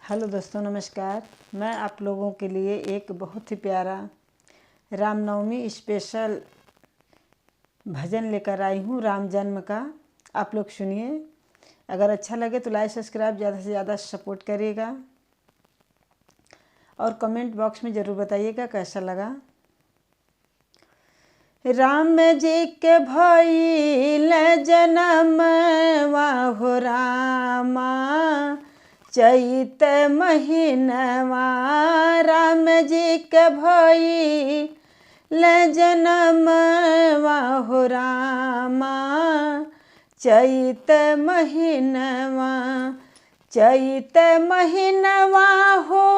Hello दोस्तों, नमस्कार। मैं आप लोगों के लिए एक बहुत ही प्यारा रामनवमी स्पेशल भजन लेकर आई हूँ, राम जन्म का। आप लोग सुनिए। अगर अच्छा लगे तो लाइक सब्सक्राइब ज़्यादा से ज़्यादा सपोर्ट करिएगा और कमेंट बॉक्स में ज़रूर बताइएगा कैसा लगा। राम जी के भइल जनम वाहो रामा, चैत महीनवा राम जी के भइल जनम वाहो रामा, चैत महीनवा। चैत महीनवा हो,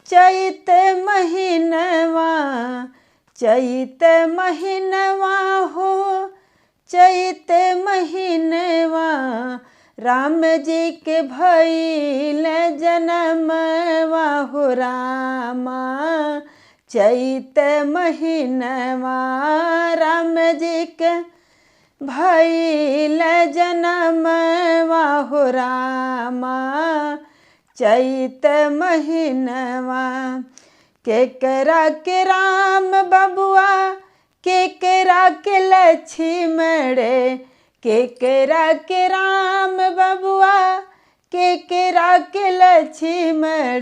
चैत महीनवा, चैत महीनवा हो, चैत महीनवा। राम जी के भइल जनम वाहो रामा, चैत महीनवा राम जी के भइल जनम वाहो रामा, चैत महीनवा। केकरा के राम बबुआ, केकरा के लक्ष्मण, केकरा के राम बबुआ, केकरा के लक्ष्मण,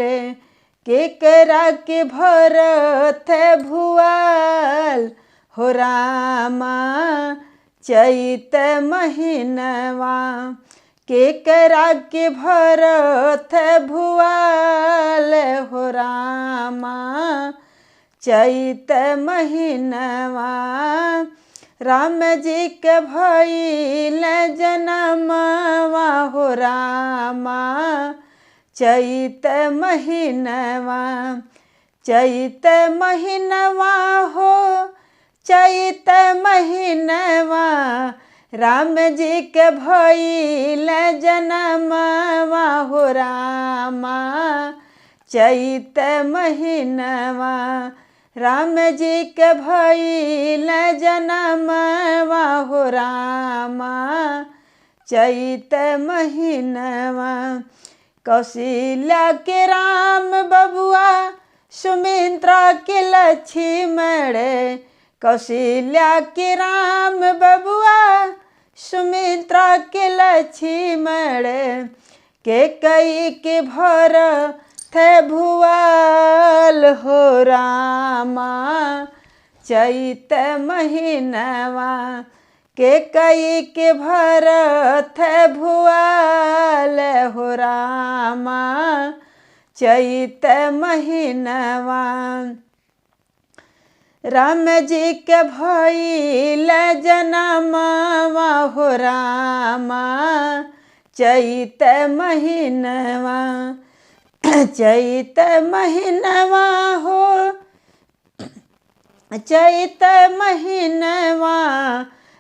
केकरा के भरत भुआल हो रामा, चैत महीनवा। केकरा के भरत भुआल हो रामा, चैत महीनवा। राम जी के भइल जनम वाहो रामा, चैत महीनवा। चैत महीनवा हो, चैत महीनवा राम जी के भइल जनम वाहो रामा, चैत महीनवा। राम जी के भइल जनम वाहो रामा, चैत महीनवा। कौशल्या के राम बबुआ, सुमित्रा के लक्ष्मण, कौशल्या के राम बबुआ, सुमित्रा के लक्ष्मण, केकई के भरत भुआल हो रामा, चैत महीनवा। केकई के भरत भुआल हो रामा, चैत महीनवा। राम जी के भइल जनम वाहो रामा, चैत महीनवा। चैत महीनवा हो, चैत महीनवा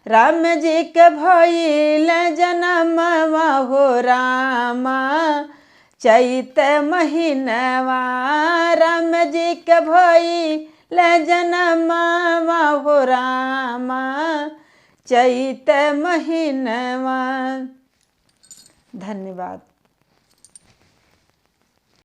राम जी के भइल जनम वाहो रामा, चैत महीनवा। राम जी के भइल जनम वाहो रामा, चैत महीनवा। धन्यवाद।